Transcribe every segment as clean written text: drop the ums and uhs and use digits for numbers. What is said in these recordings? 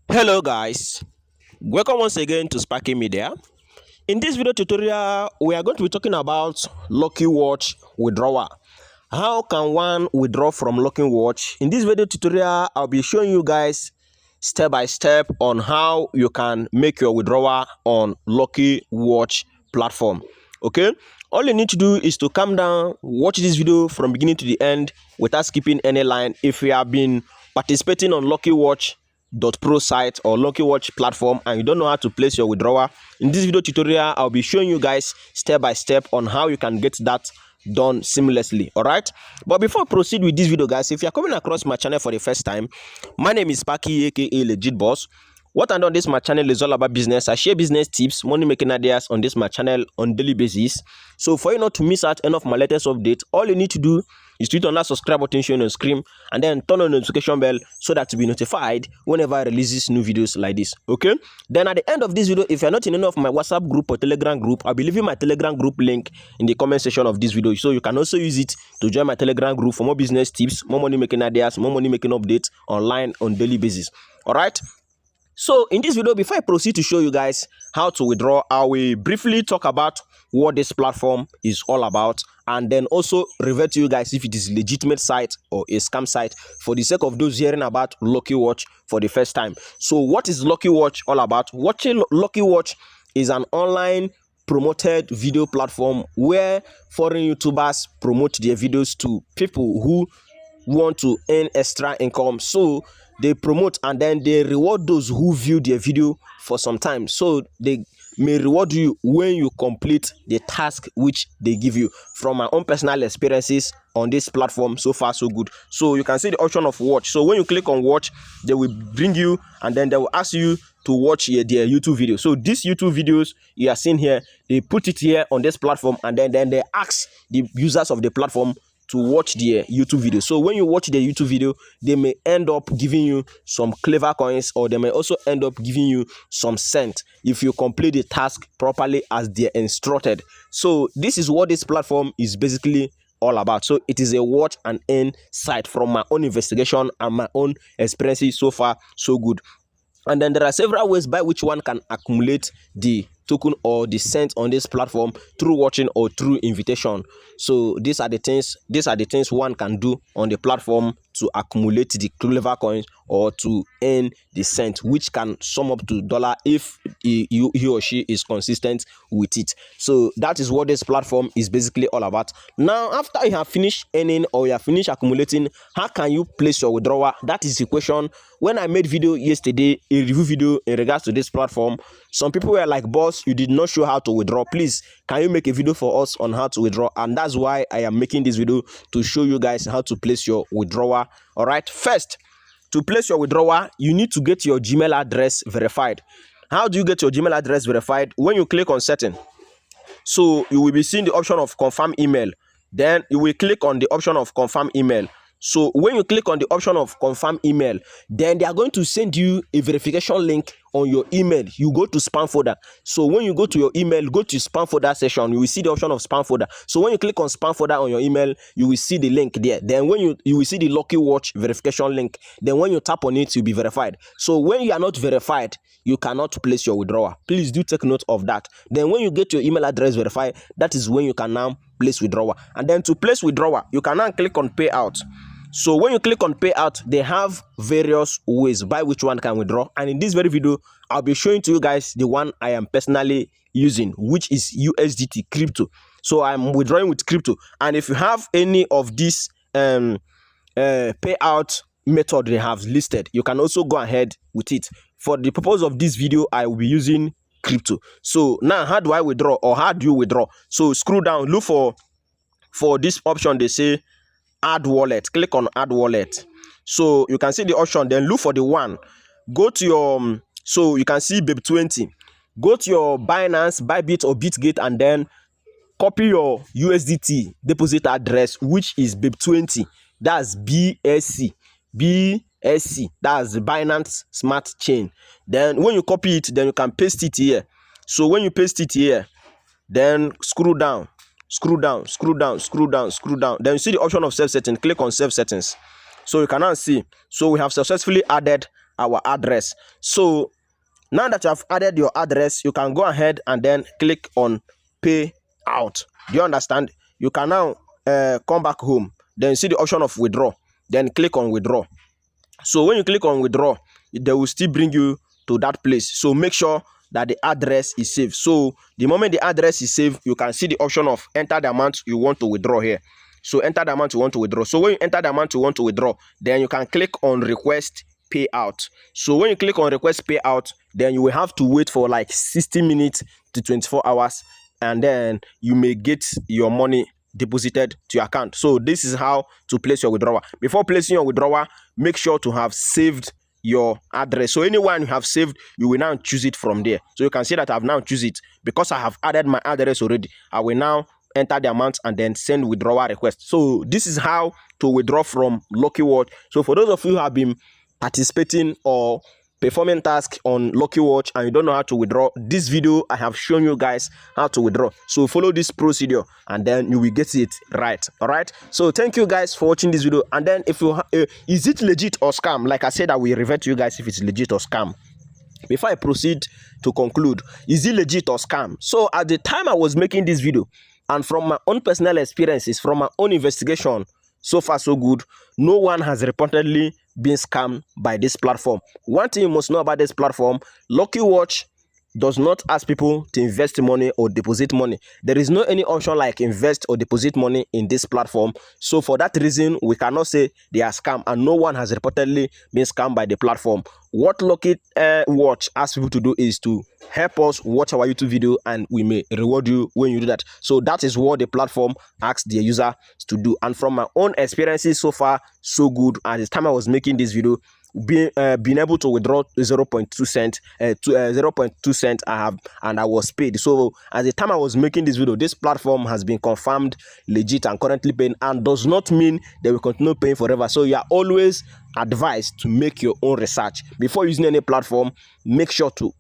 Hello guys, welcome once again to Sparky Media. In this video tutorial, we are going to be talking about Lucky Watch withdrawal. How can one withdraw from Lucky Watch? In this video tutorial, I'll be showing you guys step by step on how you can make your withdrawal on Lucky Watch platform. Okay, all you need to do is to come down, watch this video from beginning to the end without skipping any line. If you have been participating on Lucky Watch Pro site or Lucky Watch platform and you don't know how to place your withdrawal, in this video tutorial I'll be showing you guys step by step on how you can get that done seamlessly. All right, but before I proceed with this video, guys, if you are coming across my channel for the first time, my name is Sparky, aka Legit Boss. What I do on this my channel is all about business. I share business tips, money making ideas on this my channel on daily basis. So for you not to miss out any of my latest updates, all you need to do is to hit on that subscribe button shown on screen and then turn on the notification bell so that to be notified whenever I release new videos like this. Okay, then at the end of this video, if you're not in any of my WhatsApp group or Telegram group, I'll be leaving my Telegram group link in the comment section of this video, so you can also use it to join my Telegram group for more business tips, more money making ideas, more money making updates online on daily basis. All right, so in this video, before I proceed to show you guys how to withdraw, I will briefly talk about what this platform is all about and then also revert to you guys if it is a legitimate site or a scam site, for the sake of those hearing about Lucky Watch for the first time. So what is Lucky Watch all about? Lucky Watch is an online promoted video platform where foreign YouTubers promote their videos to people who want to earn extra income. So they promote and then they reward those who view their video for some time. So they may reward you when you complete the task which they give you. From my own personal experiences on this platform, so far so good. So you can see the option of watch. So when you click on watch, they will bring you and then they will ask you to watch their YouTube video. So these YouTube videos you are seeing here, they put it here on this platform and then they ask the users of the platform to watch their YouTube video. So when you watch the YouTube video, they may end up giving you some Clover Coins, or they may also end up giving you some cent if you complete the task properly as they're instructed. So this is what this platform is basically all about. So it is a watch and earn site from my own investigation and my own experiences. So far so good. And then there are several ways by which one can accumulate the token or the cent on this platform through watching or through invitation. So these are the things one can do on the platform to accumulate the Clover Coins or to earn the cent, which can sum up to dollar if he or she is consistent with it. So that is what this platform is basically all about. Now, after you have finished earning or you have finished accumulating, how can you place your withdrawal? That is the question. When I made video yesterday, a review video in regards to this platform, some people were like, boss, you did not show how to withdraw. Please, can you make a video for us on how to withdraw? And that's why I am making this video, to show you guys how to place your withdrawal. All right, first, to place your withdrawal, you need to get your Gmail address verified. How do you get your Gmail address verified? When you click on setting, so you will be seeing the option of confirm email. Then you will click on the option of confirm email. So when you click on the option of confirm email, then they are going to send you a verification link on your email. You go to spam folder. So when you go to your email, go to spam folder section, you will see the option of spam folder. So when you click on spam folder on your email, you will see the link there. Then when you will see the Lucky Watch verification link. Then when you tap on it, you'll be verified. So when you are not verified, you cannot place your withdrawal. Please do take note of that. Then when you get your email address verified, that is when you can now place withdrawal. And then to place withdrawal, you can now click on payout. So when you click on payout, they have various ways by which one can withdraw. And in this very video, I'll be showing to you guys the one I am personally using, which is USDT crypto. So I'm withdrawing with crypto. And if you have any of these payout method they have listed, you can also go ahead with it. For the purpose of this video, I will be using crypto. So now, how do I withdraw, or how do you withdraw? So scroll down, look for this option. They say add wallet. Click on add wallet. So you can see the option, then look for the one. Go to your so you can see BEP20. Go to your Binance, Bybit or Bitgate, and then copy your USDT deposit address, which is BEP20. That's BSC. That's the Binance Smart Chain. Then when you copy it, then you can paste it here. So when you paste it here, then scroll down. Then you see the option of self setting. Click on self settings. So you can now see, so we have successfully added our address. So now that you have added your address, you can go ahead and then click on pay out. Do you understand? You can now come back home, then see the option of withdraw, then click on withdraw. So when you click on withdraw, they will still bring you to that place. So make sure that the address is saved. So the moment the address is saved, you can see the option of enter the amount you want to withdraw here. So enter the amount you want to withdraw. So when you enter the amount you want to withdraw, then you can click on request payout. So when you click on request payout, then you will have to wait for like 60 minutes to 24 hours, and then you may get your money deposited to your account. So this is how to place your withdrawal. Before placing your withdrawal, make sure to have saved your address. So anyone you have saved, you will now choose it from there. So you can see that I've now choose it because I have added my address already. I will now enter the amount and then send withdrawal request. So this is how to withdraw from Lucky Watch. So for those of you who have been participating or performing tasks on Lucky Watch and you don't know how to withdraw, this video I have shown you guys how to withdraw. So follow this procedure and then you will get it right. All right, so thank you guys for watching this video. And then if you is it legit or scam? Like I said, I will revert to you guys if it's legit or scam. Before I proceed to conclude, is it legit or scam? So at the time I was making this video, and from my own personal experiences, from my own investigation, so far so good, no one has reportedly been scammed by this platform. One thing you must know about this platform, Lucky Watch does not ask people to invest money or deposit money. There is no any option like invest or deposit money in this platform. So for that reason, we cannot say they are scam, and no one has reportedly been scammed by the platform. What Lucky Watch asks people to do is to help us watch our YouTube video, and we may reward you when you do that. So that is what the platform asks their user to do. And from my own experiences, so far so good. At the time I was making this video, being able to withdraw 0.2 cent to 0.2 cent I have, and I was paid. So at the time I was making this video, this platform has been confirmed legit and currently paying, and does not mean they will continue paying forever. So you are always advised to make your own research before using any platform. Make sure to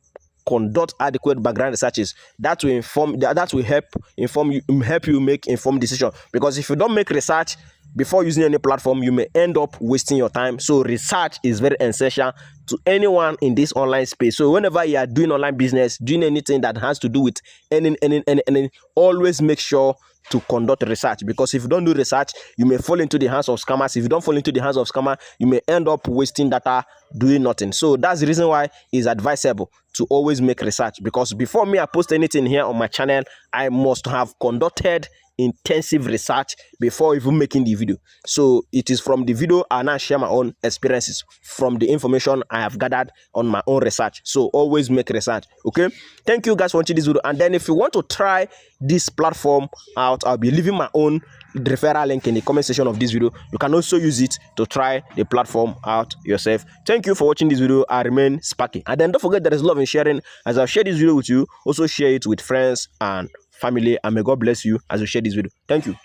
conduct adequate background researches. That will help you make informed decision. Because if you don't make research before using any platform, you may end up wasting your time. So research is very essential to anyone in this online space. So whenever you are doing online business, doing anything that has to do with any, always make sure to conduct research, because if you don't do research, you may fall into the hands of scammers. If you don't fall into the hands of scammers, you may end up wasting data doing nothing. So that's the reason why it's advisable to always make research, because before me I post anything here on my channel, I must have conducted intensive research before even making the video. So it is from the video I now share my own experiences from the information I have gathered on my own research. So always make research. Okay, thank you guys for watching this video. And then if you want to try this platform out, I'll be leaving my own referral link in the comment section of this video. You can also use it to try the platform out yourself. Thank you for watching this video. I remain Sparky. And then don't forget, there is love in sharing. As I've shared this video with you, also share it with friends and family, and may God bless you as you share this video. Thank you.